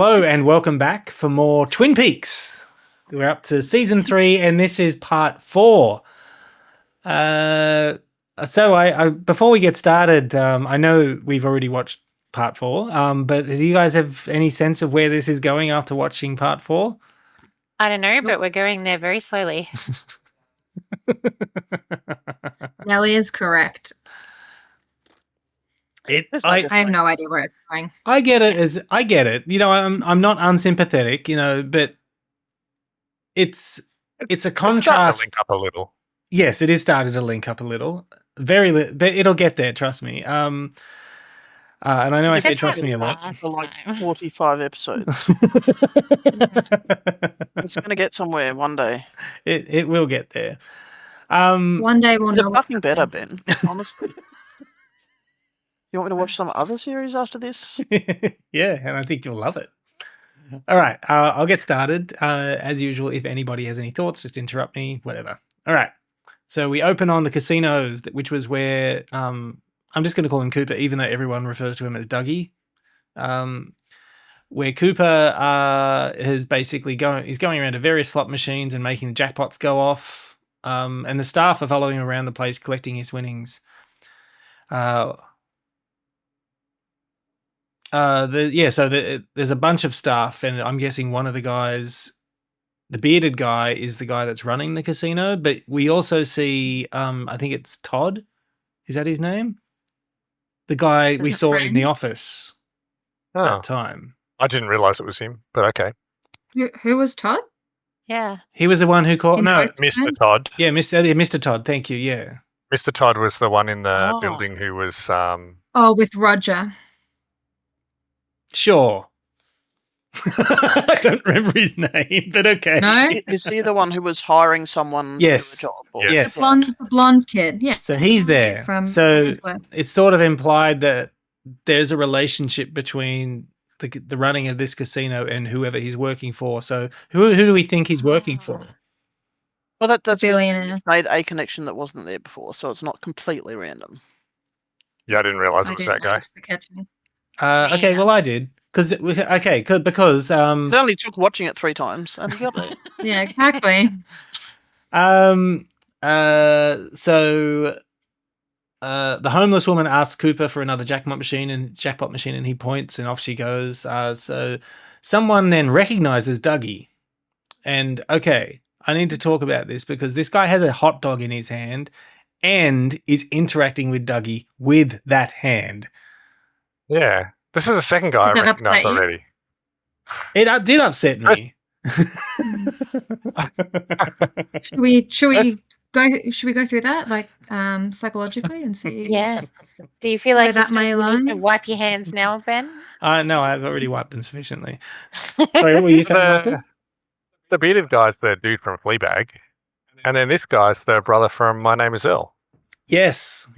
Hello and welcome back for more Twin Peaks. We're up to season 3 and this is part 4. So before we get started, I know we've already watched part 4, but do you guys have any sense of where this is going after watching part 4? I don't know, but we're going there very slowly. Nelly is correct. I have no idea where it's going. I get it. You know, I'm not unsympathetic, you know, but it's a contrast. It's starting to link up a little. Yes, it is starting to link up a little. But it'll get there, trust me. And I know I say trust me a lot. For like 45 episodes. It's going to get somewhere one day. It will get there. One day we'll know. It's fucking better, Ben, honestly. You want me to watch some other series after this? Yeah, and I think you'll love it. All right, I'll get started. As usual, if anybody has any thoughts, just interrupt me, whatever. All right, so we open on the casinos, which was where I'm just going to call him Cooper, even though everyone refers to him as Dougie. Where Cooper is basically he's going around to various slot machines and making the jackpots go off, and the staff are following him around the place collecting his winnings. There's a bunch of staff, and I'm guessing one of the guys, the bearded guy, is the guy that's running the casino. But we also see, I think it's Todd. Is that his name? The guy we saw in the office at that time. I didn't realize it was him, but okay. Who was Todd? Yeah. He was the one who called. No, Mr. Todd. Yeah, Mr. Todd. Thank you. Yeah. Mr. Todd was the one in the building who was. With Roger. Sure. I don't remember his name, but okay. No? Is he the one who was hiring someone Yes. to do a job? Or Yes. The blonde kid. Yeah. So he's there. So it's sort of implied that there's a relationship between the running of this casino and whoever he's working for. So who do we think he's working for? Well, that's billionaire. made a connection that wasn't there before, so it's not completely random. Yeah, I didn't realize it was that guy. Okay, well I did because It only took watching it 3 times, and you got it. Yeah, exactly. So the homeless woman asks Cooper for another jackpot machine, and he points, and off she goes. So someone then recognizes Dougie, and okay, I need to talk about this because this guy has a hot dog in his hand and is interacting with Dougie with that hand. Yeah, this is the second guy I recognise already. It did upset me. Should we go through that psychologically and see? Yeah. Do you feel like that may line? Wipe your hands now, Ben? No, I've already wiped them sufficiently. Sorry, what were you saying, Michael? The bearded guy's the dude from Fleabag, and then this guy's the brother from My Name Is Earl. Yes.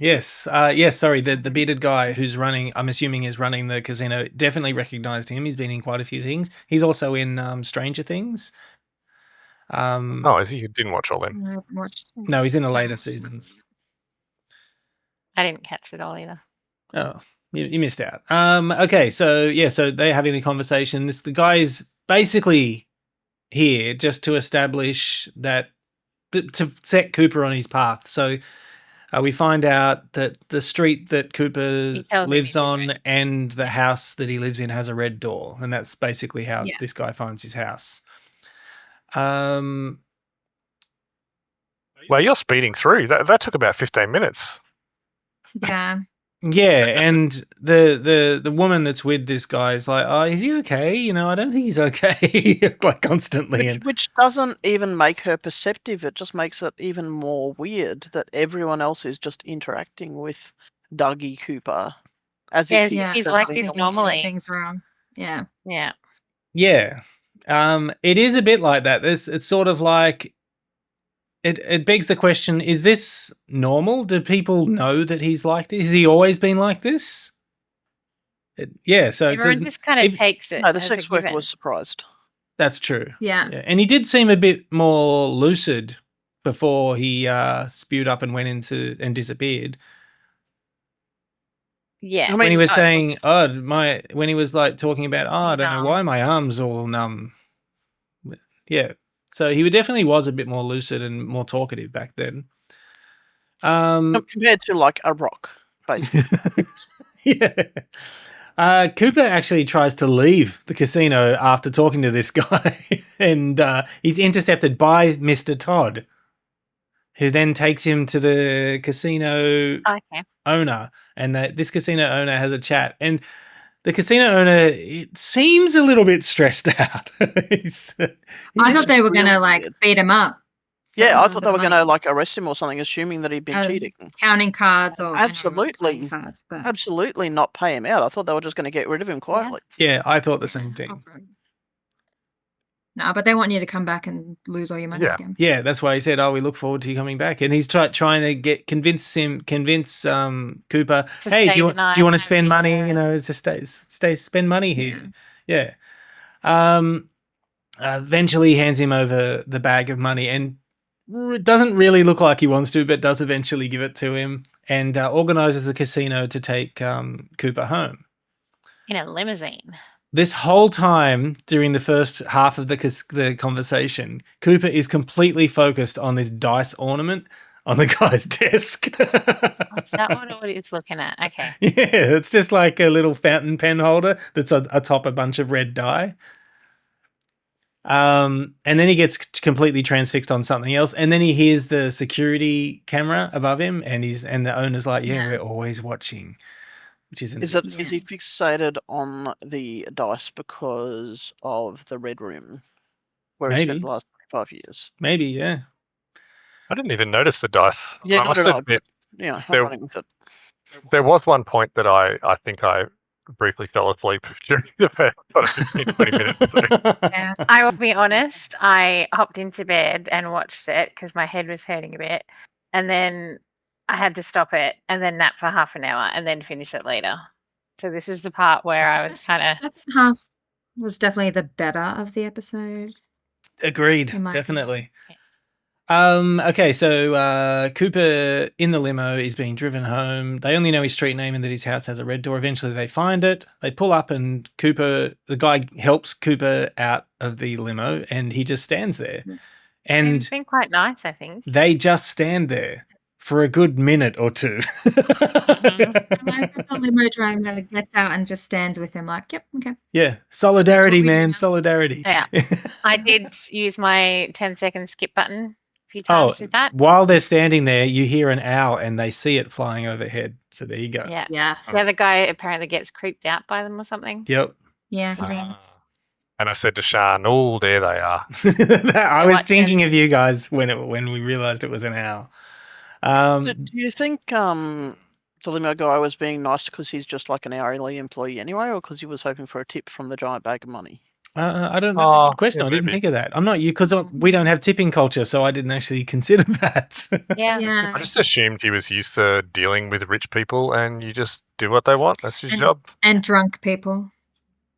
Sorry, the bearded guy who's running, I'm assuming is running the casino, definitely recognized him. He's been in quite a few things. He's also in Stranger Things. Is he? You didn't watch all them? I haven't watched. No, he's in the later seasons. I didn't catch it all either. Oh, you missed out. Okay, so they're having the conversation. The guy is basically here just to establish that, to set Cooper on his path. So we find out that the street that Cooper lives on and the house that he lives in has a red door, and that's basically how this guy finds his house. Well, you're speeding through. That took about 15 minutes. Yeah. Yeah, and the woman that's with this guy is like, "Oh, is he okay? You know, I don't think he's okay." Like constantly, which doesn't even make her perceptive. It just makes it even more weird that everyone else is just interacting with Dougie Cooper as if he's like this normally. Things wrong. Yeah. Yeah. Yeah. It is a bit like that. It's sort of like it begs the question, is this normal? Do people know that he's like this? Has he always been like this? So everyone just kind of takes it. No, the sex worker was surprised. That's true. Yeah. And he did seem a bit more lucid before he spewed up and went into and disappeared. Yeah. I when he mean, was saying, "Oh, when he was like talking about, I don't know Numb. why my arms all numb." Yeah, so he definitely was a bit more lucid and more talkative back then. compared to like a rock, basically. yeah. Cooper actually tries to leave the casino after talking to this guy, and he's intercepted by Mr. Todd, who then takes him to the casino Okay. owner, and this casino owner has a chat, and the casino owner, it seems a little bit stressed out. I thought they were really gonna like weird. beat him up. Yeah, I for thought the they were going to money. like arrest him or something, assuming that he'd been cheating. Counting cards or I know, not Absolutely. playing cards, but Absolutely not pay him out. I thought they were just going to get rid of him quietly. Yeah, I thought the same thing. No, but they want you to come back and lose all your money Yeah. again. Yeah, that's why he said, "Oh, we look forward to you coming back." And he's trying to convince Cooper, To "Hey, stay do you the night, want to have spend money? dinner. You know, to spend money here." Yeah. Eventually, hands him over the bag of money, and it doesn't really look like he wants to, but does eventually give it to him, and organizes a casino to take Cooper home. In a limousine. This whole time during the first half of the conversation, Cooper is completely focused on this dice ornament on the guy's desk. Is that what it's looking at? Okay. Yeah, it's just like a little fountain pen holder that's atop a bunch of red dye. And then he gets completely transfixed on something else, and then he hears the security camera above him, and the owner's like, "Yeah, we're always watching." Which is Is he fixated on the dice because of the Red Room, where he spent the last 25 years? Maybe, yeah. I didn't even notice the dice. Yeah, I must admit, I'm there- running with it. there was one point that I think I briefly fell asleep during the first 15-20 minutes. Yeah. I will be honest, I hopped into bed and watched it because my head was hurting a bit. And then I had to stop it and then nap for half an hour and then finish it later. So this is the part where I was kind of... Second half was definitely the better of the episode. Agreed, In my definitely. Okay, so Cooper in the limo is being driven home. They only know his street name and that his house has a red door. Eventually they find it. They pull up and the guy helps Cooper out of the limo, and he just stands there. And It's been quite nice, I think. they just stand there for a good minute or two. I like that the limo driver gets out and just stands with him like, yep, okay. Yeah, solidarity, we do man, now. solidarity. Yeah. I did use my 10-second skip button a few times with that. While they're standing there, you hear an owl and they see it flying overhead. So there you go. Yeah. Yeah. So the other guy apparently gets creeped out by them or something. Yep. Yeah, he Ah. does. And I said to Sean, "Oh, there they are." I was watch thinking of you guys when we realized it was an owl. Do you think the limo guy was being nice because he's just like an hourly employee anyway, or because he was hoping for a tip from the giant bag of money? I don't. That's a Oh, good question. yeah, I didn't maybe. think of that. I'm not you because we don't have tipping culture, so I didn't actually consider that. Yeah. Yeah. I just assumed he was used to dealing with rich people, and you just do what they want. That's your And- job. And drunk people.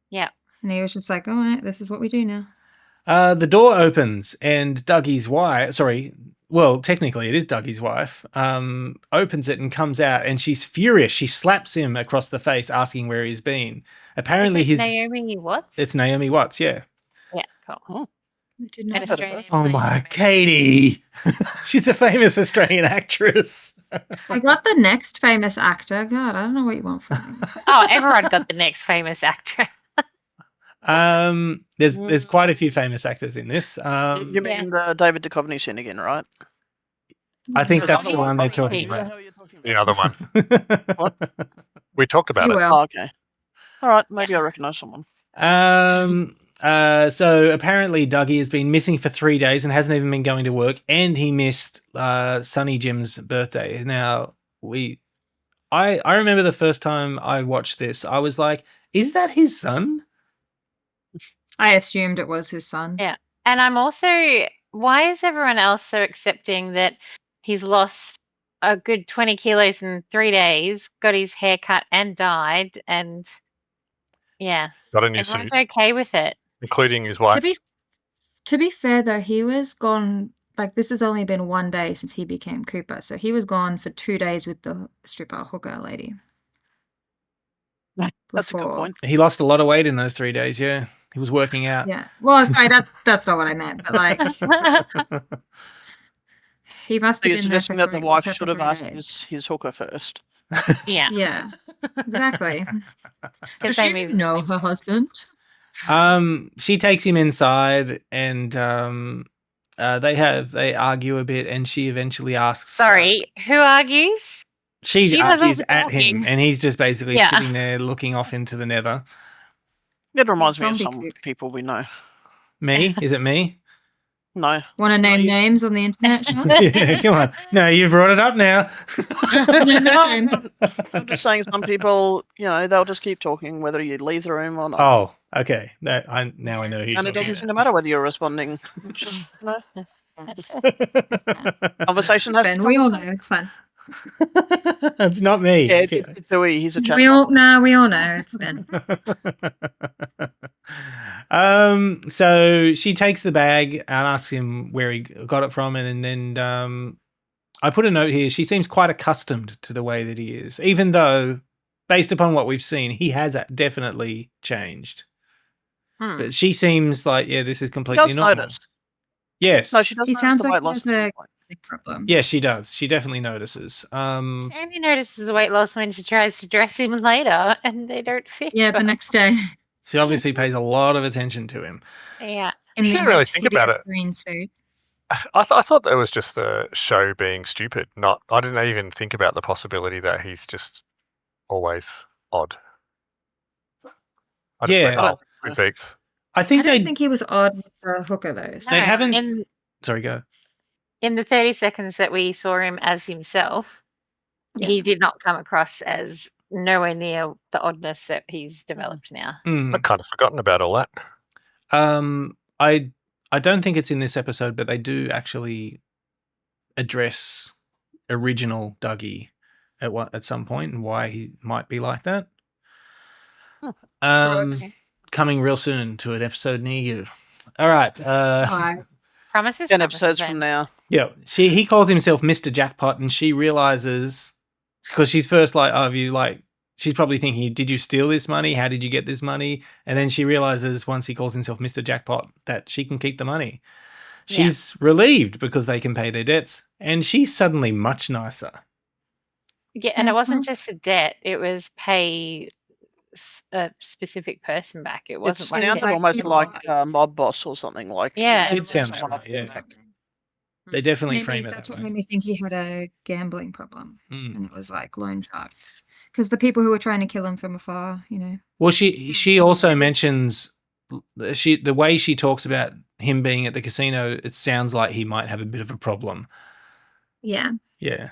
Yeah. And he was just like, all right, this is what we do now. The door opens and Dougie's wife. Well, technically it is Dougie's wife. Opens it and comes out, and she's furious. She slaps him across the face, asking where he's been. Apparently, Is it Naomi Watts? It's Naomi Watts. Yeah. Yeah, cool. I did An not. Australian Oh lady, my, maybe. Katie! She's a famous Australian actress. I got the next famous actor. God, I don't know what you want from me. Oh, everyone got the next famous actor. There's quite a few famous actors in this. You mean the David Duchovny scene again, right? I think Because that's the one they're otherwise- talking What the about. hell are you talking The about? other one. We talked about You it. will. Oh, okay. All right, maybe I recognise someone. So apparently Dougie has been missing for 3 days and hasn't even been going to work, and he missed Sonny Jim's birthday. Now I remember the first time I watched this, I was like, is that his son? I assumed it was his son. Yeah. And I'm also, why is everyone else so accepting that he's lost a good 20 kilos in 3 days, got his hair cut and dyed, and yeah, Got a new everyone's suit, okay with it. including his To wife. be fair though, he was gone. Like this has only been 1 day since he became Cooper, so he was gone for 2 days with the stripper hooker lady. That's a good before. point. He lost a lot of weight in those 3 days. Yeah, he was working out. Yeah. Well, sorry, that's not what I meant. But like, he must So have you're been there suggesting for that the 3 wife for should have 3 asked days. his hooker first. Yeah. Yeah, exactly. Because Does they she moved. know her husband? She takes him inside, and they argue a bit, and she eventually asks. Sorry, who argues? She She does all argues the at him, talking. and he's just basically Yeah. sitting there looking off into the nether. It reminds me of Zombie some coop. people we know. Me? Is it me? No. Want to name you- names on the internet? Sean? Yeah, come on. No, you brought it up now. I'm just saying some people, they'll just keep talking whether you leave the room or not. Oh, okay. Now I know who you're And it doesn't talking seem to matter whether you're responding. Just, conversation has to Ben, we all know conversation. it's fun. about. It's not me. Yeah, it's Dewey. He's a chat. We all know it's Ben. So she takes the bag and asks him where he got it from, and then I put a note here. She seems quite accustomed to the way that he is, even though, based upon what we've seen, he has definitely changed. Hmm. But she seems like, yeah, this is She completely does normal. notice. Yes. No, she does He notice sounds the like weight he loss. has at some a point. big problem. Yes, she does. She definitely notices. Andy notices the weight loss when she tries to dress him later, and they don't fit. Yeah, the well. next day She obviously pays a lot of attention to him. Yeah. in the didn't really most think about hideous it. green suit. I thought that was just the show being stupid. I didn't even think about the possibility that he's just always odd. I just Yeah. went, oh, good beats. I I think don't they. think he was odd with the hooker though. They No, haven't- Sorry, go. In the 30 seconds that we saw him as himself, Yeah. he did not come across as nowhere near the oddness that he's developed now. Mm. I'd kind of forgotten about all that. I don't think it's in this episode, but they do actually address original Dougie at some point and why he might be like that. Okay. Coming real soon to an episode near you. All right. Alright. Promises. 10 promises, episodes then. from now. Yeah, he calls himself Mr. Jackpot, and she realizes because she's first like, "Oh, have you like?" She's probably thinking, "Did you steal this money? How did you get this money?" And then she realizes once he calls himself Mr. Jackpot that she can keep the money. Yeah. She's relieved because they can pay their debts, and she's suddenly much nicer. Yeah, and it wasn't Mhm. just a debt; it was pay a specific person back. It It wasn't like sounded like almost people like like- mob boss or something like. Yeah. It sounds someone right, up yeah. there. They definitely Maybe frame it that's that what way. made me think he had a gambling problem, Mm. and it was like loan sharks. Because the people who were trying to kill him from afar, Well, she also mentions the way she talks about him being at the casino. It sounds like he might have a bit of a problem. yeah. Yeah.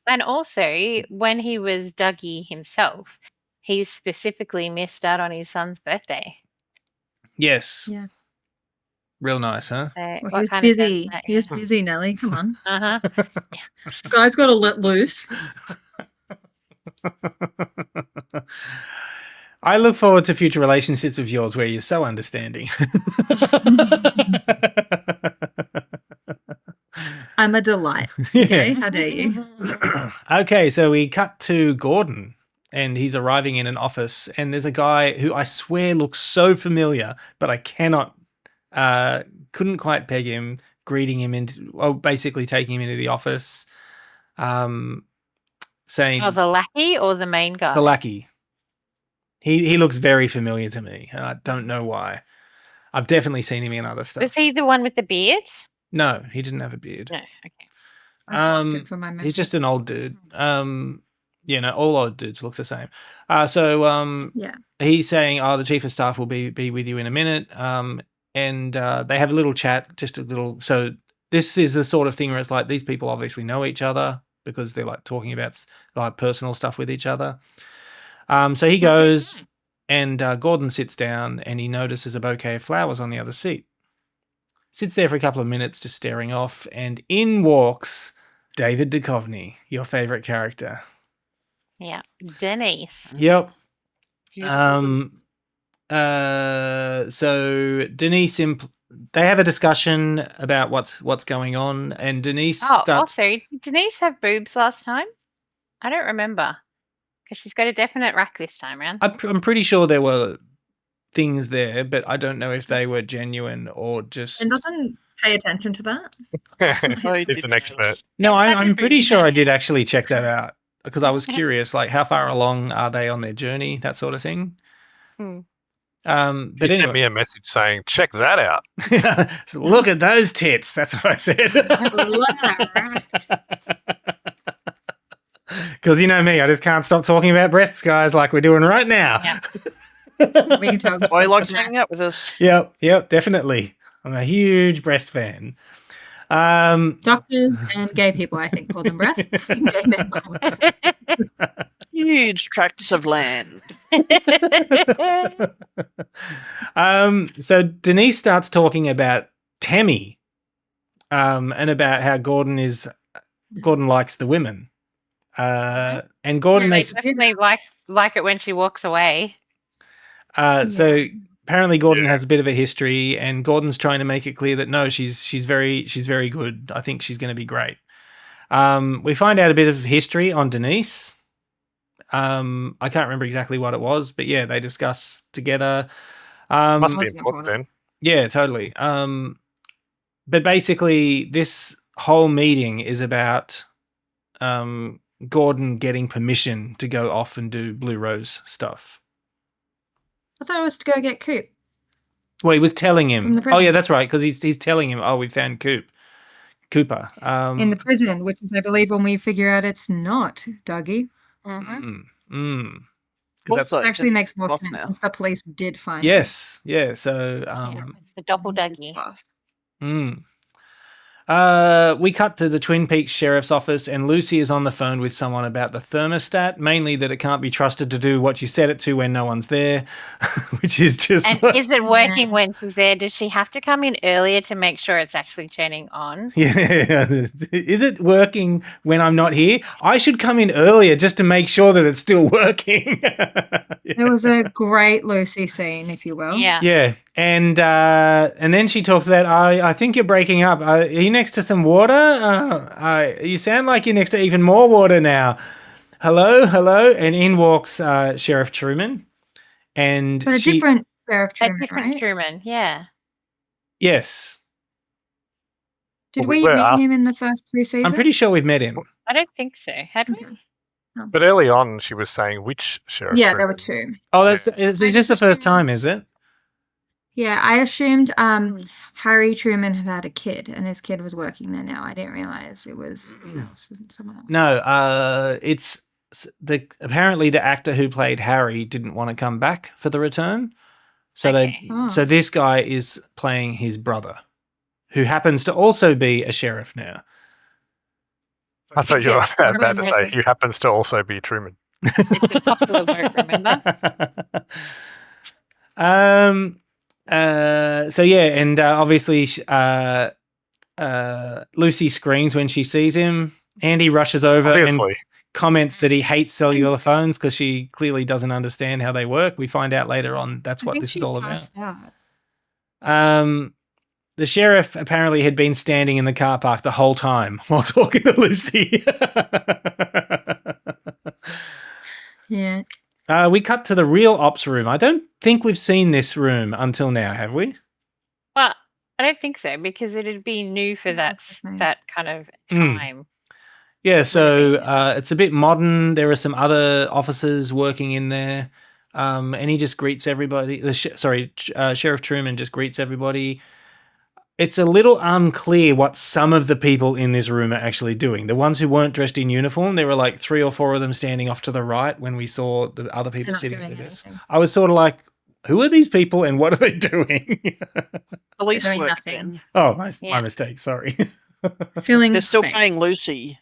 And also, when he was Dougie himself, he specifically missed out on his son's birthday. Yes. Yeah. Real nice, huh? So Well, what he was kind of does busy. that, He was yeah. busy, Nelly. Come on, Uh-huh. guy's got to let loose. I look forward to future relationships of yours where you're so understanding. I'm a delight. Okay, how dare you? Okay, so we cut to Gordon, and he's arriving in an office, and there's a guy who I swear looks so familiar, but I couldn't quite peg him, greeting him basically taking him into the office, saying Oh, the lackey or the main guy? the lackey. He looks very familiar to me, and I don't know why. I've definitely seen him in other stuff. Was he the one with the beard? No, he didn't have a beard. No. Okay. I blocked it from my He's just an old dude. All old dudes look the same. Yeah. He's saying, "Oh, the chief of staff will be with you in a minute." And they have a little chat, just a little. So this is the sort of thing where it's like these people obviously know each other because they're like talking about like personal stuff with each other. So he goes, and Gordon sits down, and he notices a bouquet of flowers on the other seat. Sits there for a couple of minutes, just staring off, and in walks David Duchovny, your favorite character. Yeah. Denise. Yep. Beautiful. So Denise, they have a discussion about what's going on, and Denise Oh, starts. also, did Denise have boobs last time? I don't remember. because she's got a definite rack this time round. I'm pretty sure there were things there, but I don't know if they were genuine or just. And doesn't pay attention to that. Oh, he He's did an say expert. No, That's I'm a pretty pretty sure I bad- did actually check that out because I was curious, like how far along are they on their journey, that sort of thing. Hmm. He But sent anyway, me a message saying, "Check that out." So look at those tits. That's what I said. Look at that. Because you know me, I just can't stop talking about breasts, guys, like we're doing right now. Yeah. We can talk. Well, he likes hanging out with us. Yep, definitely. I'm a huge breast fan. Doctors and gay people, I think, call them breasts. Gay men call them breasts. Huge tracts of land. So Denise starts talking about Tammy, and about how Gordon likes the women. And Gordon Yeah, makes Definitely like it when she walks away. so apparently Gordon has a bit of a history, and Gordon's trying to make it clear that no, she's very good. I think she's going to be great. We find out a bit of history on Denise. I can't remember exactly what it was, but yeah, they discuss together. Must be Wasn't important then. Yeah, totally. But basically, this whole meeting is about Gordon getting permission to go off and do Blue Rose stuff. I thought it was to go get Coop. Well, he was telling From him. the Oh, prison. yeah, that's right, because he's telling him, "Oh, we found Cooper." In the prison, which is, I believe, when we figure out it's not Dougie. Mhm. Because Also, It actually makes more boss sense now. if the police did find him. yes, yeah. So Yeah, it's the doppelganger. Boss. We cut to the Twin Peaks Sheriff's Office, and Lucy is on the phone with someone about the thermostat, mainly that it can't be trusted to do what you set it to when no one's there, which is just. And like- is it working when she's there? Does she have to come in earlier to make sure it's actually turning on? Yeah, is it working when I'm not here? I should come in earlier just to make sure that it's still working. It was a great Lucy scene, if you will. Yeah. Yeah, and then she talks about, I think you're breaking up. Are you next to some water? You sound like you're next to even more water now. Hello, and in walks Sheriff Truman, and But a she, different Sheriff A Truman, different right? Truman, yeah. yes, Did Well, we we were meet asked- him in the first 3 seasons? I'm pretty sure we've met him. I don't think so. Had we? Okay. But early on, she was saying which sheriff. Yeah, there were 2. Oh, is this the first time? Is it? Yeah, I assumed Harry Truman had a kid, and his kid was working there now. I didn't realize it was someone else. No, it's apparently the actor who played Harry didn't want to come back for the return, so Okay. so this guy is playing his brother, who happens to also be a sheriff now. I thought you were Yeah, about to say amazing. he happens to also be Truman. It's a popular vote, remember? So yeah, and obviously Lucy screams when she sees him. Andy rushes over and Obviously. comments that he hates cellular phones because she clearly doesn't understand how they work. We find out later on that's I what think this she is all about. passed out. The sheriff apparently had been standing in the car park the whole time while talking to Lucy. Yeah. We cut to the real ops room. I don't think we've seen this room until now, have we? Well, I don't think so because it'd be new for that's new. that kind of Mm. time. Yeah, so it's a bit modern. There are some other officers working in there, and he just greets everybody. Sheriff Truman just greets everybody. It's a little unclear what some of the people in this room are actually doing. The ones who weren't dressed in uniform, there were like 3 or 4 of them standing off to the right when we saw the other people They're not sitting at doing the desk. anything. I was sort of like, who are these people and what are they doing? Police doing work nothing. then. Oh, my Yeah. mistake. Sorry. Filling They're still space. paying Lucy.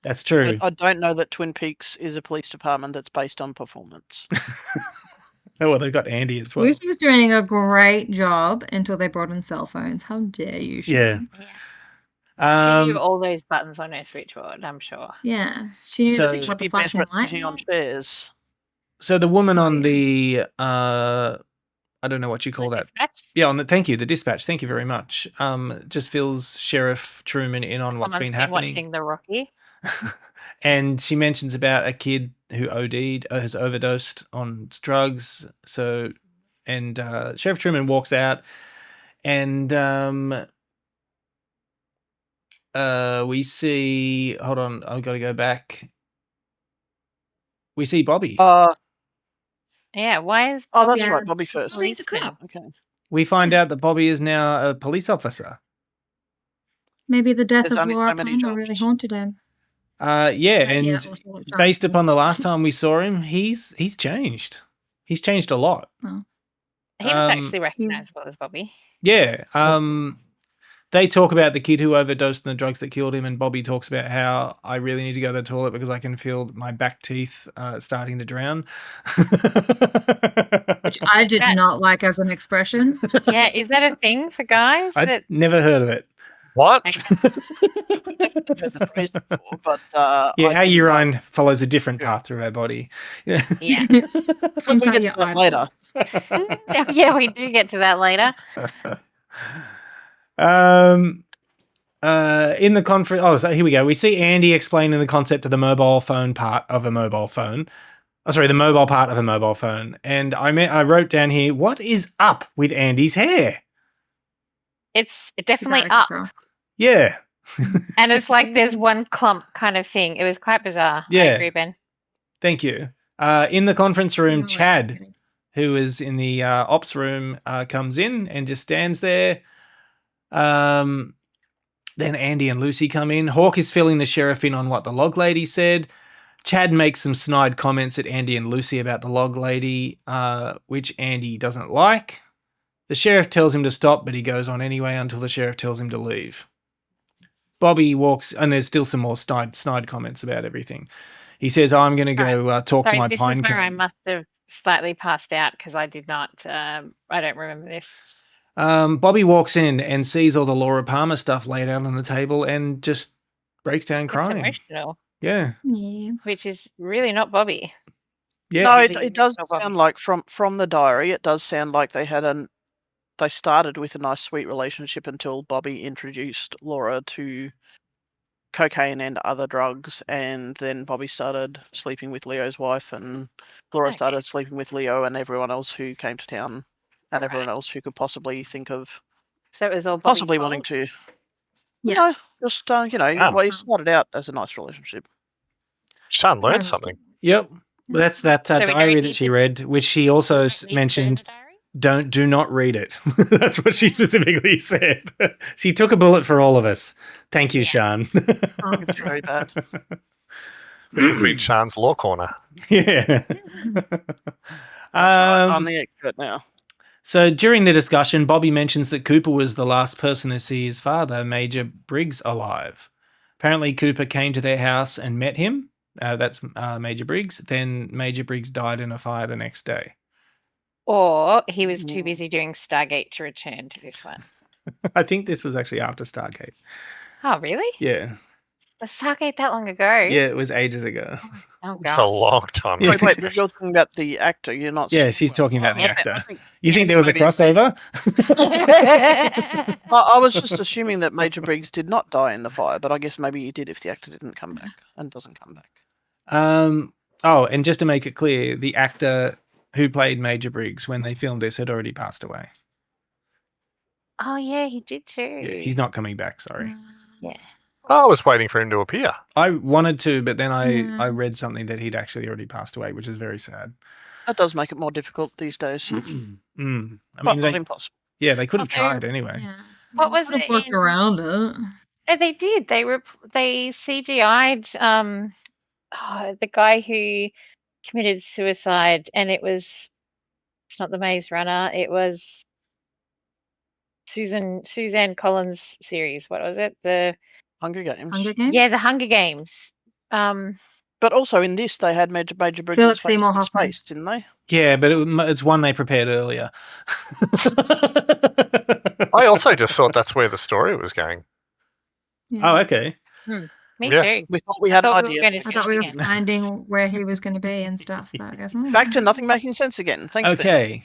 That's true. But I don't know that Twin Peaks is a police department that's based on performance. Oh, well, they've got Andy as well. Lucy was doing a great job until they brought in cell phones. How dare you? Yeah. Yeah. She knew all those buttons on her switchboard, I'm sure. Yeah. She knew So- what the Should be flashing better at light sitting on was. chairs. So the woman on yeah. the I don't know what you call that. Dispatch? Yeah, thank you, the dispatch. Thank you very much. Just fills Sheriff Truman in on what's Someone's been happening. watching the Rocky. And she mentions about a kid who OD'd, has overdosed on drugs. So, and Sheriff Truman walks out, and we see. Hold on, I've got to go back. We see Bobby. Yeah, why is Oh, that's Yeah. right, Bobby first. Oh, he's a policeman? cop. Okay. We find out that Bobby is now a police officer. Maybe the death There's of only so Laura many Palmer really jobs. haunted him. Yeah, and yeah, also what John based said. upon the last time we saw him, he's changed. He's changed a lot. He was actually recognizable as Bobby. Yeah. They talk about the kid who overdosed on the drugs that killed him, and Bobby talks about how I really need to go to the toilet because I can feel my back teeth starting to drown. Which I did That- not like as an expression. Yeah, is that a thing for guys? I'd that never heard of it. What? Heard the phrase before, but Yeah, I our didn't urine follows a different Yeah. path through our body. Yeah. Yeah. When we get to that later. Yeah, we do get to that later. In the conference, so here we go. We see Andy explaining the concept of the mobile phone part of a mobile phone. Oh, sorry, the mobile part of a mobile phone. And I wrote down here, what is up with Andy's hair? It's definitely Is that a up. control? Yeah. And it's like there's one clump kind of thing. It was quite bizarre. I Yeah. agree, Ben. Thank you. In the conference room, No, Chad, it's- who is in the ops room, comes in and just stands there. Then Andy and Lucy come in. Hawk is filling the sheriff in on what the log lady said. Chad makes some snide comments at Andy and Lucy about the log lady, which Andy doesn't like. The sheriff tells him to stop, but he goes on anyway until the sheriff tells him to leave. Bobby walks, and there's still some more snide comments about everything. He says, I'm going to go talk to Sorry, my this pine is where I cone. must have slightly passed out because I did not. I don't remember this. Bobby walks in and sees all the Laura Palmer stuff laid out on the table and just breaks down It's crying. emotional, Yeah. Yeah. which is really not Bobby. Yeah. No, Is it does no Bobby. sound like from the diary. It does sound like they started with a nice sweet relationship until Bobby introduced Laura to cocaine and other drugs, and then Bobby started sleeping with Leo's wife, and Laura Okay. started sleeping with Leo and everyone else who came to town, and everyone Right. else who could possibly think of So it was all Bobby's possibly wanting fault? to. Yeah. No, just Wow. well, it started out as a nice relationship. Sean learned was- something. Yep. Well, that's that So we don't diary that need she to- read, which she also Don't need to mentioned. burn a diary? Do not read it. That's what she specifically said. She took a bullet for all of us. Thank you, Yeah. Sean. It's very bad. This has been Sean's Law Corner. Yeah. I'm the expert now. So during the discussion, Bobby mentions that Cooper was the last person to see his father, Major Briggs, alive. Apparently, Cooper came to their house and met him. That's Major Briggs. Then Major Briggs died in a fire the next day. Or he was too busy doing Stargate to return to this one. I think this was actually after Stargate. Oh, really? Yeah. Was Stargate that long ago? Yeah, it was ages ago. Oh, It's gosh. a long time. Yeah. Wait, but you're talking about the actor. You're not. Yeah, she's talking about the Yeah, actor. I think- You think there was a maybe- crossover? I was just assuming that Major Briggs did not die in the fire, but I guess maybe he did if the actor didn't come back and doesn't come back. And just to make it clear, the actor who played Major Briggs when they filmed this had already passed away. Oh, yeah, he did too. Yeah, he's not coming back, sorry. Yeah. I was waiting for him to appear. I wanted to, but then I Yeah. read something that he'd actually already passed away, which is very sad. That does make it more difficult these days. I But mean, not they, impossible. yeah, they could have Although- tried anyway. Yeah. What was Could've it worked in- around it? Oh, they did. They CGI'd the guy who committed suicide, and it's not the Maze Runner. It was Suzanne Collins series. What was it? The Hunger Games. Hunger Games? Yeah, the Hunger Games. But also in this, they had Major Briggs' Philip face Seymour in Hoffman. space, didn't they? Yeah, but it's one they prepared earlier. I also just thought that's where the story was going. Yeah. Oh, okay. Me Yeah. too. We thought we I had an thought we were idea. going to I see thought we were again. finding where he was going to be and stuff. But I guess, Back to nothing making sense again. Thanks. Ben. Okay.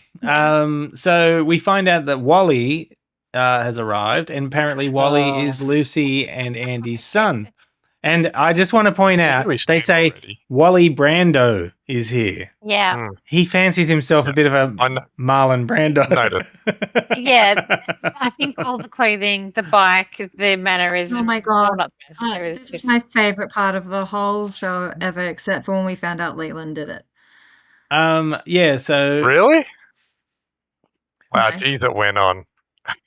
So we find out that Wally has arrived, and apparently Wally Oh. is Lucy and Andy's son. And I just want to point out, knew his they name say already. Wally Brando is here. Yeah. Mm. He fancies himself a bit of a I know. Marlon Brando. Noted. Yeah, I think all the clothing, the bike, the mannerism. Oh my well, God. not the mannerism, it was This is just my favorite part of the whole show ever, except for when we found out Leland did it. Yeah, so Really? Wow, No. geez, it went on.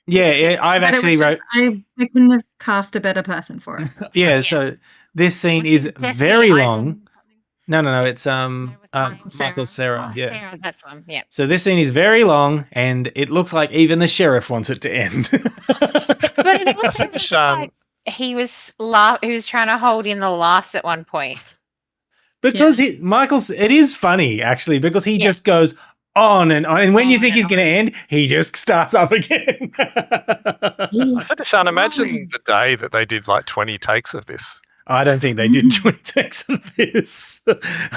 yeah, I've But it actually was wrote I couldn't have cast a better person for it. yeah, so this scene is very long. No, it's Michael Cera. Yeah. Sarah, that's one. Yeah. So this scene is very long, and it looks like even the sheriff wants it to end. But it also think was Sean- like he was trying to hold in the laughs at one point. Because it is funny actually, because he Yeah. just goes on, and when you On think and he's going to end, he just starts up again. I said to Sean, imagine the day that they did like 20 takes of this. I don't think they did 20 takes of this.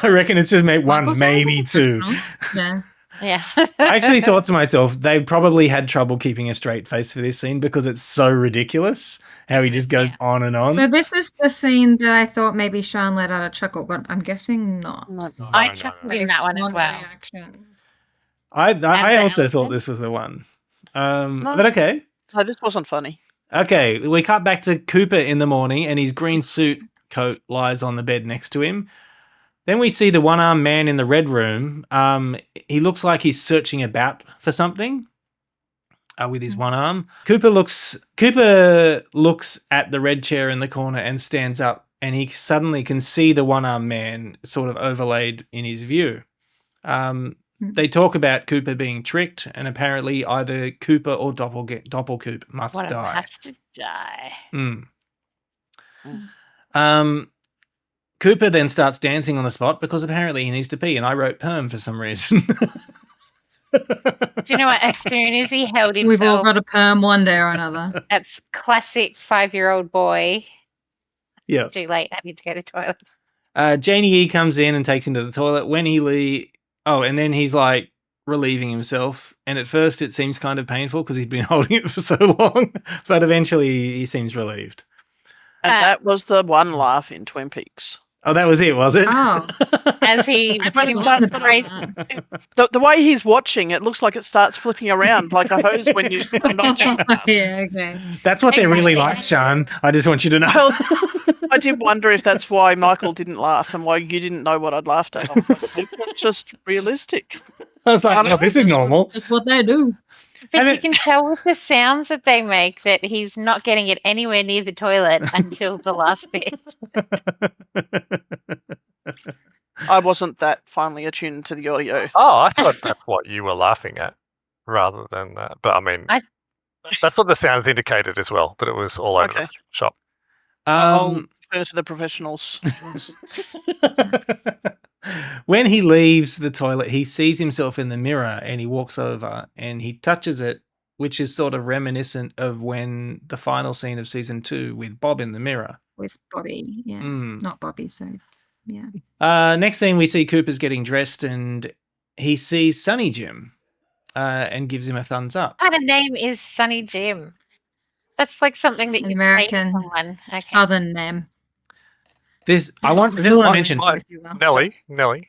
I reckon it's just made one, Michael maybe Cera's two. Yeah. Yeah. I actually thought to myself, they probably had trouble keeping a straight face for this scene because it's so ridiculous how he just goes on and on. So this is the scene that I thought maybe Sean let out a chuckle, but I'm guessing not. I chuckled in that one as well. I also the thought elephant? this was the one. No. But okay. No, this wasn't funny. Okay, we cut back to Cooper in the morning, and his green suit coat lies on the bed next to him. Then we see the one-armed man in the red room. He looks like he's searching about for something with his one arm. Cooper looks at the red chair in the corner and stands up, and he suddenly can see the one-armed man sort of overlaid in his view. They talk about Cooper being tricked, and apparently either Cooper or Doppelcoop must One of them die. has to die. Cooper then starts dancing on the spot because apparently he needs to pee, and I wrote perm for some reason. Do you know what? As soon as he held We've all himself, got a perm one day or another. that's classic 5-year-old boy. Yeah. Too late, having to go to the toilet. Janie E comes in and takes him to the toilet. When he and then he's like relieving himself. And at first it seems kind of painful because he's been holding it for so long, but eventually he seems relieved. And that was the one laugh in Twin Peaks. Oh, that was it, was it? Oh. As he I pretty forgot much about raised that. The way he's watching, it looks like it starts flipping around like a hose when you knock it. Yeah, okay. That's what they're really Exactly. like, Sean. I just want you to know. Well, I did wonder if that's why Michael didn't laugh and why you didn't know what I'd laughed at. I was like, it's just realistic. I was like, oh, this is normal. That's what they do. But And you it- can tell with the sounds that they make that he's not getting it anywhere near the toilet until the last bit. I wasn't that finely attuned to the audio. Oh, I thought that's what you were laughing at rather than that. But I mean, that's what the sounds indicated as well, that it was all over Okay. the shop. I'll refer to the professionals. When he leaves the toilet, he sees himself in the mirror and he walks over and he touches it, which is sort of reminiscent of when the final scene of season 2 with Bob in the mirror. With Bobby, yeah. Mm. Not Bobby, so yeah. Next scene, we see Cooper's getting dressed and he sees Sonny Jim and gives him a thumbs up. What kind of name is Sunny Jim? That's like something that you American say to someone. Okay. Southern name. I just want to mention, My- Nelly,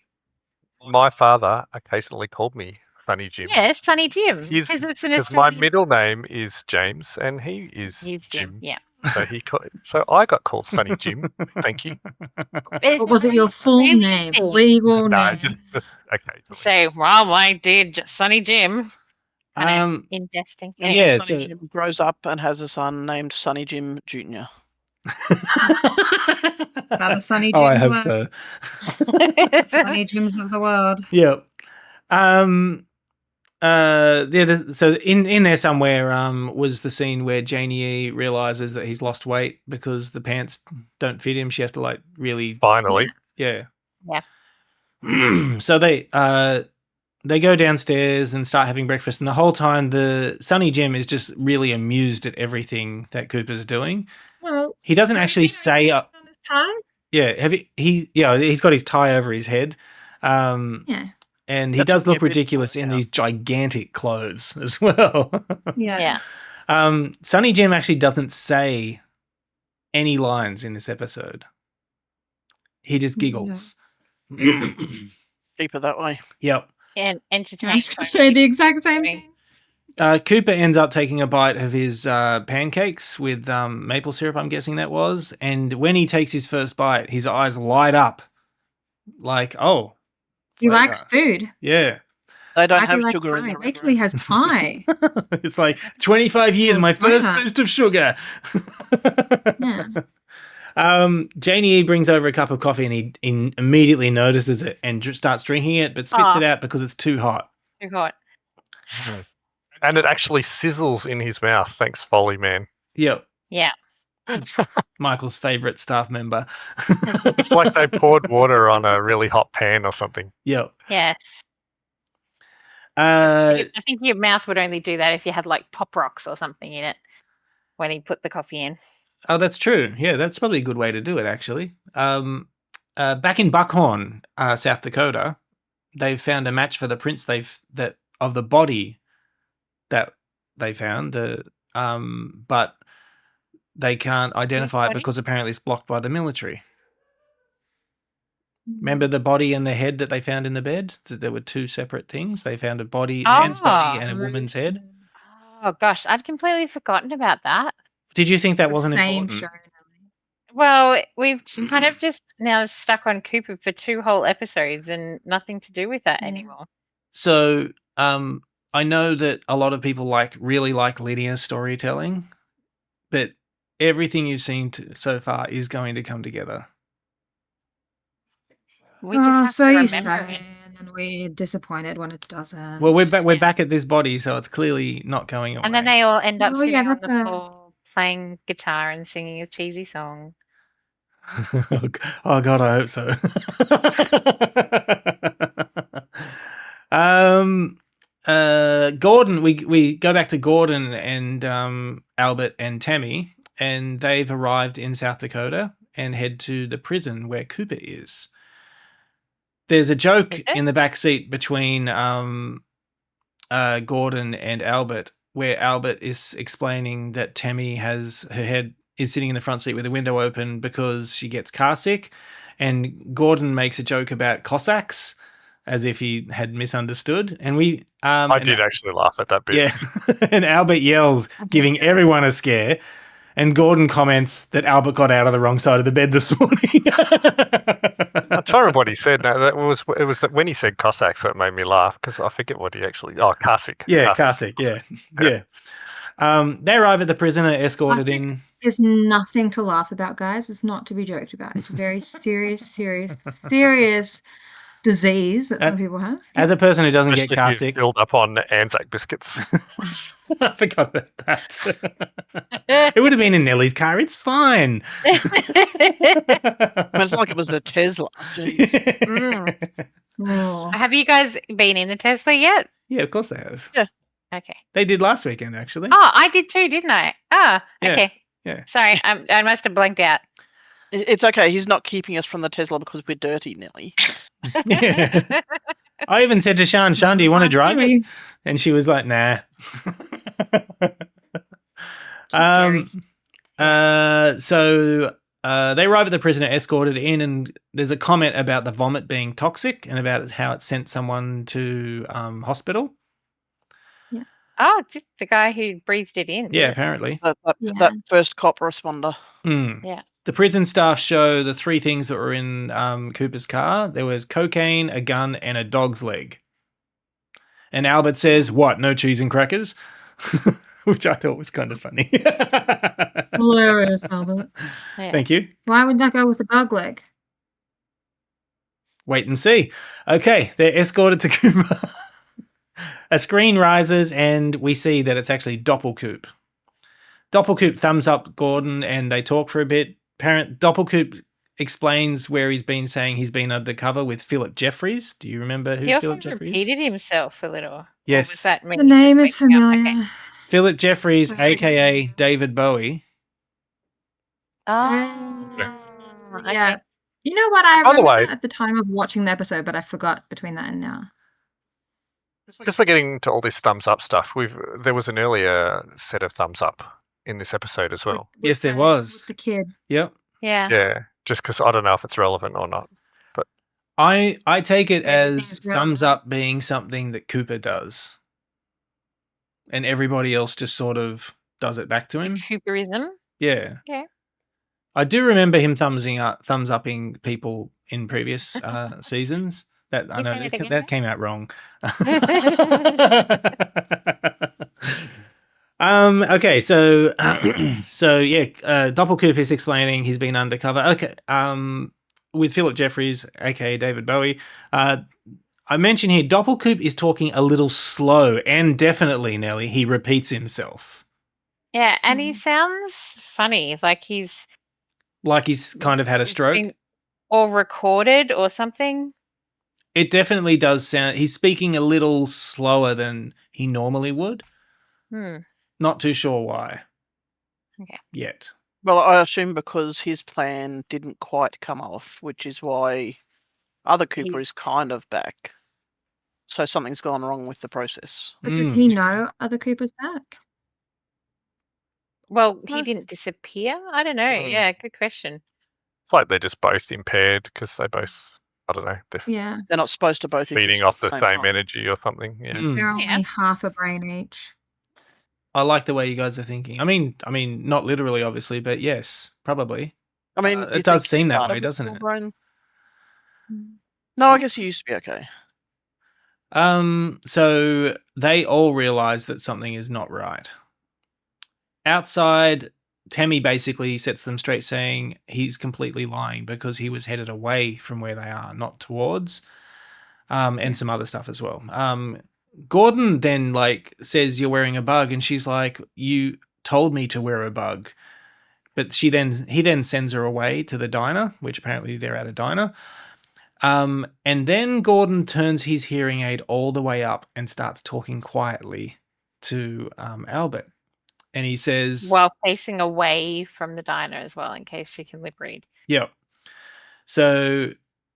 my father occasionally called me Sonny Jim. Yeah, Sunny Jim. He's- Because it's an Because my Australian. middle name is James and he is He's Jim. Yeah. So I got called Sonny Jim. Thank you. What was it your full name? Legal No, name. just occasionally. So, well, I did Sunny Jim. um, Ingesting. Yeah, Sonny so- Jim grows up and has a son named Sonny Jim Jr. Father Sonny oh, I Jim's hope work. so. Sonny Jims of the world. Yep. So in there somewhere was the scene where Janie E realizes that he's lost weight because the pants don't fit him. She has to like really Finally. yeah. Yeah. So they go downstairs and start having breakfast, and the whole time the Sonny Jim is just really amused at everything that Cooper's doing. Well, He doesn't actually say on his tie? yeah, he's got his tie over his head. Yeah. And he That's does okay, look but- ridiculous in yeah. these gigantic clothes as well. Yeah. Yeah. Sonny Jim actually doesn't say any lines in this episode. he just Yeah. giggles. Cheaper that way. Yep. And I entertain. was gonna say the exact same thing. Cooper ends up taking a bite of his pancakes with maple syrup, I'm guessing that was. And when he takes his first bite, his eyes light up like, oh, He likes flavor. food. Yeah. They don't Might be have like sugar in pie. the It actually has pie. It's like 25 years, Oh, my first wow. boost of sugar. Yeah. Janie brings over a cup of coffee and he immediately notices it and starts drinking it, but spits it out because it's too hot. Too hot. And it actually sizzles in his mouth. Thanks, Foley Man. Yep. Yeah. Michael's favorite staff member. It's like they poured water on a really hot pan or something. Yep. Yes. Uh, I think your mouth would only do that if you had like Pop Rocks or something in it when he put the coffee in. Oh, that's true. Yeah, that's probably a good way to do it, actually. Back in Buckhorn, South Dakota, they've found a match for the prints of the body that they found. But they can't identify it body? because apparently it's blocked by the military. Remember the body and the head that they found in the bed? There were two separate things. They found a man's body and a woman's head. Oh gosh, I'd completely forgotten about that. Did you think that The wasn't same important? show. Well, we've kind of just now stuck on Cooper for 2 whole episodes and nothing to do with that Yeah. anymore. So, I know that a lot of people really like linear storytelling, but everything you've seen so far is going to come together. We just have so to you remember say, it. and then we're disappointed when it doesn't. Well, we're Yeah. back at this body, so it's clearly not going away. And then they all end up Oh, yeah, sitting on the that's a- floor playing guitar and singing a cheesy song. Oh God, I hope so. Gordon, we go back to Gordon and Albert and Tammy, and they've arrived in South Dakota and head to the prison where Cooper is. There's a joke Is it? in the back seat between Gordon and Albert, where Albert is explaining that Tammy has her head is sitting in the front seat with the window open because she gets car sick, and Gordon makes a joke about Cossacks as if he had misunderstood, and we I did actually laugh at that bit. yeah, and Albert yells, giving everyone a scare. And Gordon comments that Albert got out of the wrong side of the bed this morning. I'm trying to remember what he said. No, it was that when he said Cossacks that made me laugh because I forget what he actually. Oh, Karsic. Yeah, Karsic. Yeah. They arrive at the prison and are escorted Karsic. in. There's nothing to laugh about, guys. It's not to be joked about. It's a very serious disease that some people have. As a person who doesn't Especially get if you're Karsic, filled up on Anzac biscuits. I forgot about that. It would have been in Nellie's car. It's fine. I mean, it's like it was the Tesla. Jeez. Oh. Have you guys been in the Tesla yet? Yeah, of course they have. Okay. They did last weekend, actually. Oh, I did too, didn't I? Ah, Yeah, okay. yeah. Sorry, I must have blanked out. It's okay. He's not keeping us from the Tesla because we're dirty, Nelly. Yeah. I even said to Sean, do you want to drive it? And she was like, nah. So they arrive at the prison, escorted in, and there's a comment about the vomit being toxic and about how it sent someone to hospital. Oh, just the guy who breathed it in. Yeah, apparently. That first cop responder. Mm. Yeah. The prison staff show the 3 things that were in Cooper's car. There was cocaine, a gun, and a dog's leg. And Albert says, what, no cheese and crackers? Which I thought was kind of funny. Hilarious, Albert. Yeah. Thank you. Why would that go with a dog leg? Wait and see. Okay, they're escorted to Cooper. A screen rises and we see that it's actually Doppelkoop. Doppelkoop thumbs up Gordon and they talk for a bit. Doppelkoop explains where he's been saying he's been undercover with Philip Jeffries. Do you remember who He also Philip Jeffries is? repeated himself a little. Or Yes. was that me The name is just waking up? familiar. Okay. Philip Jeffries, That's right. aka David Bowie. Oh, Yeah. okay. You know what? I By the remember way- that at the time of watching the episode, but I forgot between that and now. Because we're getting to all this thumbs up stuff, there was an earlier set of thumbs up in this episode as well. Yes, there With was. the kid. Yep. Yeah. Yeah. just because I don't know if it's relevant or not. I take it as Everything's thumbs relevant. up being something that Cooper does, and everybody else just sort of does it back to The him. Cooperism. Yeah. Yeah. I do remember him thumbs upping people in previous seasons. That I You know say it again, that Matt? came out wrong. Okay, so Doppelkoop is explaining he's been undercover. Okay, with Philip Jeffries, aka David Bowie. I mentioned here Doppelkoop is talking a little slow, and definitely, Nelly, he repeats himself. Yeah, and he Mhm. sounds funny, like he's Like he's kind of had a stroke. been or recorded or something. It definitely does sound. He's speaking a little slower than he normally would. Hmm. Not too sure why. Okay. Yet. Well, I assume because his plan didn't quite come off, which is why other Cooper He's- is kind of back. So something's gone wrong with the process. But does Mm. he know other Cooper's back? Well, he No. didn't disappear. I don't know. Hmm. Yeah, good question. It's like they're just both impaired because they both, I don't know, they're Yeah, They're not supposed to both feeding exist off at the same same time. energy or something. Yeah. Mm. they're only Yeah. half a brain each. I like the way you guys are thinking. I mean, not literally, obviously, but yes, probably. I mean, It you does think seem he's that part way, of his doesn't full it? brain? Mm. No, I guess he used to be okay. So they all realize that something is not right. Outside, Tammy basically sets them straight, saying he's completely lying because he was headed away from where they are, not towards. And some other stuff as well. Gordon then says you're wearing a bug, and she's like, "You told me to wear a bug." But he then sends her away to the diner, which apparently they're at a diner. And then Gordon turns his hearing aid all the way up and starts talking quietly to Albert. And he says, While facing away from the diner as well, in case she can lip read. Yep. So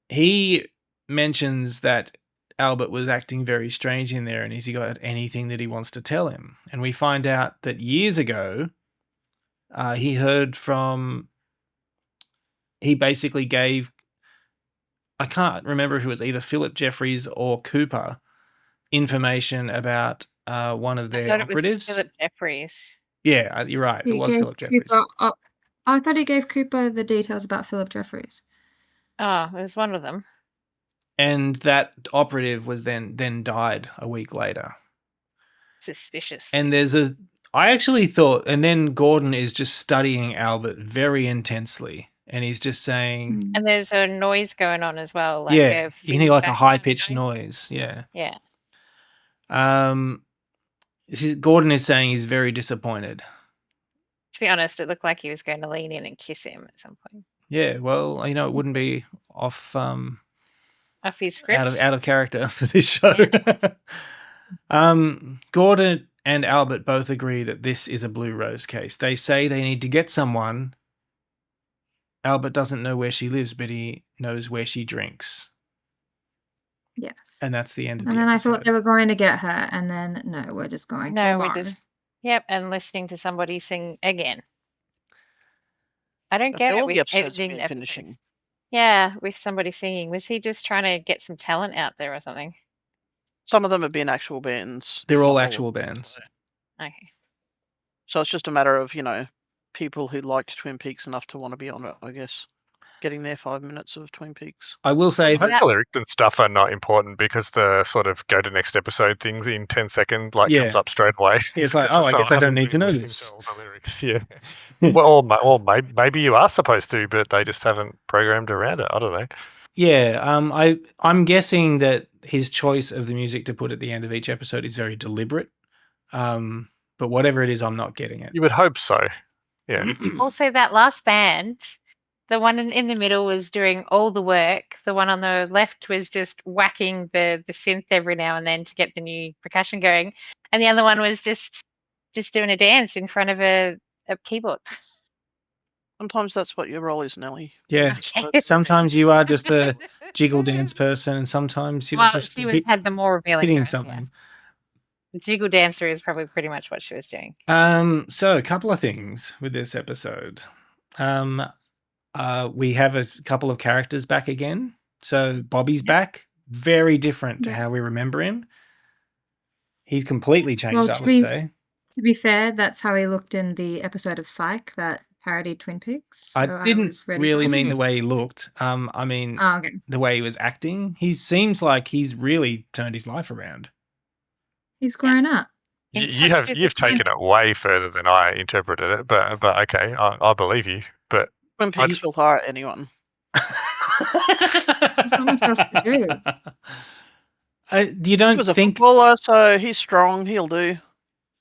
he mentions that Albert was acting very strange in there, and has he got anything that he wants to tell him? And we find out that years ago, he heard from. He basically gave. I can't remember if it was either Philip Jeffries or Cooper information about one of I their thought it was operatives. Philip Jeffries. Yeah, you're right. It He was gave Philip Jeffries. Cooper up. I thought he gave Cooper the details about Philip Jeffries. Oh, it was one of them. And that operative was then died a week later. Suspicious. And I actually thought, and then Gordon is just studying Albert very intensely, and he's just saying, Mm. And there's a noise going on as well. Like yeah, you can hear like a feedback high kind of pitched noise. Yeah. Yeah. Gordon is saying he's very disappointed. To be honest, it looked like he was going to lean in and kiss him at some point. Yeah, well, it wouldn't be off Off his script. out of character for this show. Gordon and Albert both agree that this is a Blue Rose case. They say they need to get someone. Albert doesn't know where she lives, but he knows where she drinks. Yes. And that's the end of And the then episode. I thought they were going to get her, and then no, we're just going to a No, we're barn. just and listening to somebody sing again. I don't I get feel it all with the episodes editing have been episodes. finishing. Yeah, with somebody singing. Was he just trying to get some talent out there or something? Some of them have been actual bands. They're if all not of actual them. bands. Okay. So it's just a matter of, people who liked Twin Peaks enough to want to be on it, I guess. Getting their 5 minutes of Twin Peaks. I will say, Well, The lyrics and stuff are not important because the sort of go to next episode things in 10 seconds comes Yeah. up straight away. It's like, Because I guess I don't hasn't need to been know listening this. all the lyrics. Yeah. Or maybe you are supposed to, but they just haven't programmed around it. I don't know. Yeah, I'm guessing that his choice of the music to put at the end of each episode is very deliberate. But whatever it is, I'm not getting it. You would hope so. Yeah. Also, that last band, the one in the middle was doing all the work. The one on the left was just whacking the synth every now and then to get the new percussion going. And the other one was just doing a dance in front of a keyboard. Sometimes that's what your role is, Nelly. Yeah. Okay. Sometimes you are just a jiggle dance person, and sometimes you're Well, just she had the more revealing hitting dress, something. Yeah. Jiggle dancer is probably pretty much what she was doing. So a couple of things with this episode. we have a couple of characters back again. So Bobby's back. Very different to Yeah. how we remember him. He's completely changed, Well, I to would be- say. To be fair, that's how he looked in the episode of Psych that parodied Twin Peaks. So I didn't was ready really for mean it. the way he looked. I mean Oh, okay. the way he was acting. He seems like he's really turned his life around. He's grown up. In You've touch with the taken it way further than I interpreted it, but okay, I believe you. But Twin Peaks will hire anyone. not much else to do. You He don't was a think footballer, so he's strong. He'll do.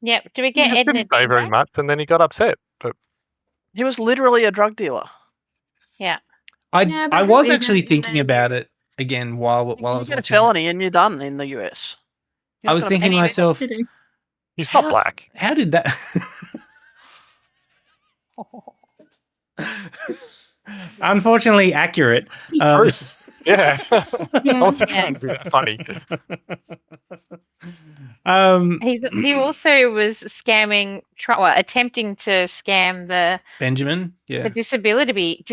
Yep. Do we he get just Edna didn't say Dean very back? much, and then he got upset. But He was literally a drug dealer. Yeah. Yeah, but I was who actually isn't? thinking about it again while I You was get a watching. felony and you're done in the US. I was thinking to Anyway, myself, To do. he's How- not black. how did that? Unfortunately, accurate. Bruce. Yeah. I wasn't Yeah. trying to be that funny. He also was scamming, attempting to scam the Benjamin. Yeah. disability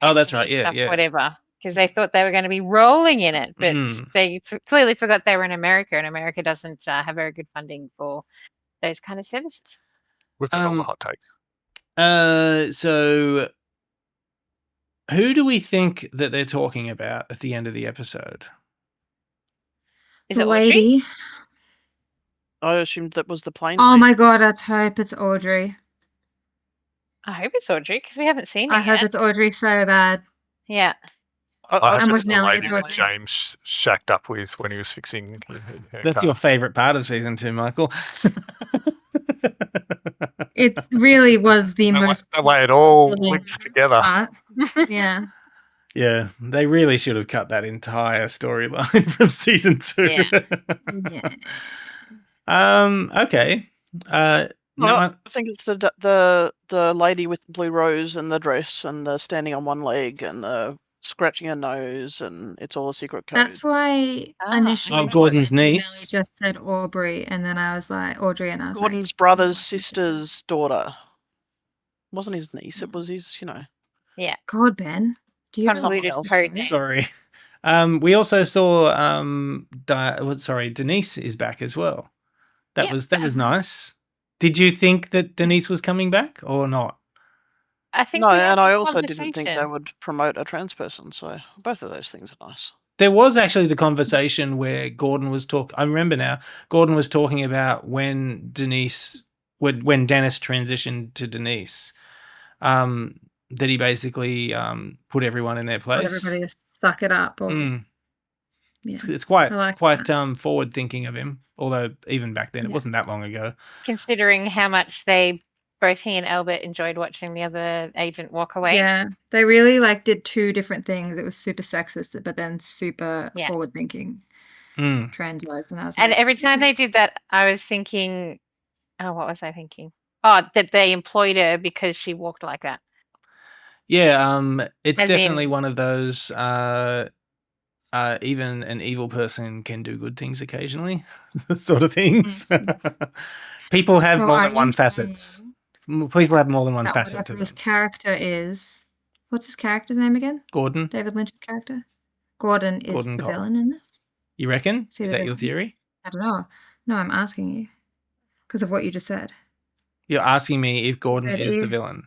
Oh, that's pension right. Yeah, stuff, yeah. whatever, because they thought they were going to be rolling in it, but Mm. they clearly forgot they were in America, and America doesn't have very good funding for those kind of services. We've got all the Um, hot takes. So who do we think that they're talking about at the end of the episode? Is The it Audrey? lady. I assumed that was the plane. Oh lady. my god, let's hope it's Audrey. I hope it's Audrey because we haven't seen it I hope yet. it's Audrey so bad. Yeah. I I hope I'm it's with the Nelly, lady that Audrey. James shacked up with when he was fixing her That's car. your favorite part of season 2, Michael. It really was the most the way it all fulfilling linked together. part. Yeah. Yeah, they really should have cut that entire storyline from season 2. Yeah. Okay. No, I think it's the lady with the blue rose and the dress and the standing on one leg and the scratching her nose and it's all a secret code. That's why Ah. initially Oh, Gordon's Nelly niece. just said Aubrey, and then I was like Audrey, and I was Gordon's like, brother's sister's daughter. It wasn't his niece, it was his, God, Ben, do you Convoluted else. code name. Sorry. We also saw Denise is back as well. That Yep. was nice. Did you think that Denise was coming back or not? I think No, we had and I this also didn't think they conversation. would promote a trans person, so both of those things are nice. There was actually the conversation where Gordon was talking. I remember now. Gordon was talking about when Dennis transitioned to Denise, that he basically put everyone in their want place. everybody to suck it up? Or, Mm. yeah. It's quite I like forward thinking of him. Although even back then it Yeah. wasn't that long ago. Considering how much both he and Albert enjoyed watching the other agent walk away. Yeah, they really did two different things. It was super sexist, but then super Yeah. forward thinking Mm. trans wise. And I was And like, every time they did that, I was thinking, oh, what was I thinking? Oh, that they employed her because she walked like that. Yeah, it's As in- definitely one of those. Even an evil person can do good things occasionally, sort of things. People have so more are than one you facets. saying People have more than one that facet to whatever them. his character is, what's his character's name again? Gordon, David Lynch's character? Gordon is Gordon the Cole. villain in this? you reckon? See Is the that your villain? theory? I don't know. No, I'm asking you because of what you just said. You're asking me if Gordon Said is the if- villain.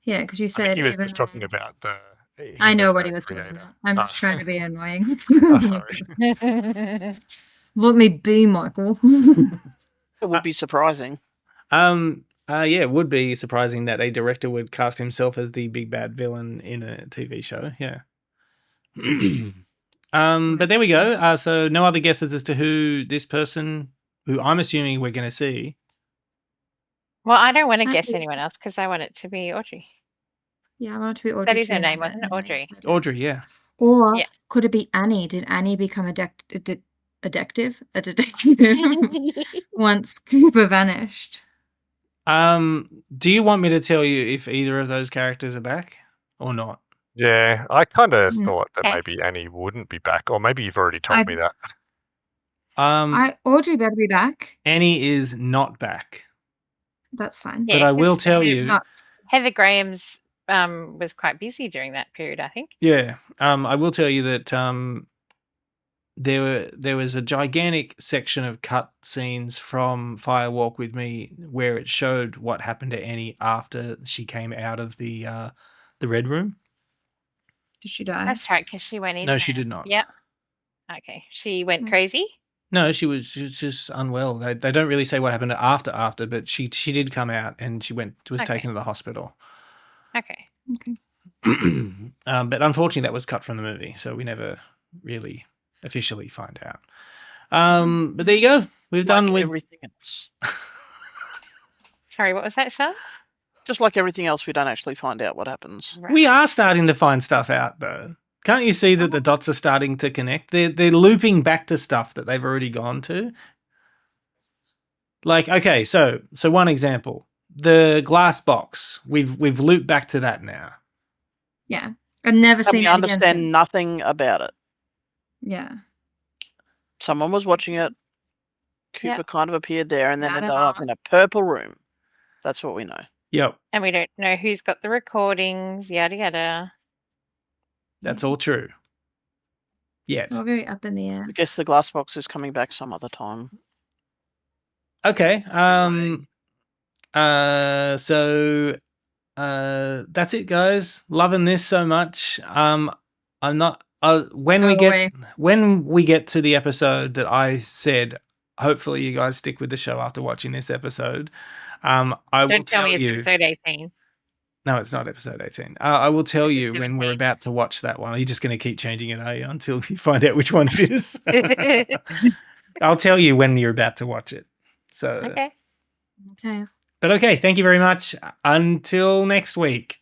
Yeah, because you I said think he was even just talking though- about the. I know what the he was talking creator. about. I'm just Oh. trying to be annoying. Oh, sorry. Let me be Michael. It would be surprising. Yeah, it would be surprising that a director would cast himself as the big bad villain in a TV show. Yeah. But there we go. So no other guesses as to who this person, who I'm assuming we're going to see. Well, I don't want to I guess think- anyone else because I want it to be Audrey. Yeah, I want it to be Audrey. That is her too, name, but wasn't it? no, Audrey. it's Audrey, yeah. Or Yeah. could it be Annie? Did Annie become a detective once Cooper vanished? Do you want me to tell you if either of those characters are back or not? Yeah, I kind of Mm. thought that Okay. maybe Annie wouldn't be back, or maybe you've already told me that. Audrey better be back. Annie is not back. That's fine. Yeah, But I will 'cause tell Heather- you, Not Heather Graham's was quite busy during that period, I think. Yeah. I will tell you that there was a gigantic section of cut scenes from Fire Walk with Me where it showed what happened to Annie after she came out of the Red Room. Did she die? That's right, because she went in. No, she there. did not. Yep. Okay. She went Mm. crazy. No, she was just unwell. They don't really say what happened after, but she did come out and she was Okay. taken to the hospital. Okay. Okay. But unfortunately, that was cut from the movie, so we never really officially find out. But there you go. We've done Like with everything else. Sorry, what was that, Sean? Just like everything else, we don't actually find out what happens. We are starting to find stuff out, though. Can't you see that the dots are starting to connect? They're looping back to stuff that they've already gone to. Like, okay, so one example, the glass box. We've looped back to that now. Yeah. I've never And seen we it again understand since. nothing about it. Yeah. Someone was watching it. Cooper Yep. kind of appeared there, and then Not ended at up all. in a purple room. That's what we know. Yep, And we don't know who's got the recordings, yada yada. that's all true. Yes. It's all very up in the air. I guess the glass box is coming back some other time. Okay. So that's it, guys. Loving this so much. I'm not. When we get to the episode that I said, hopefully you guys stick with the show after watching this episode. I will Don't tell me it's you. episode 18. No, it's not episode 18. I will tell It's you when we're 17. about to watch that one. Are you just going to keep changing it, are you, until you find out which one it is? I'll tell you when you're about to watch it. So, Okay. Okay. but okay, thank you very much. Until next week.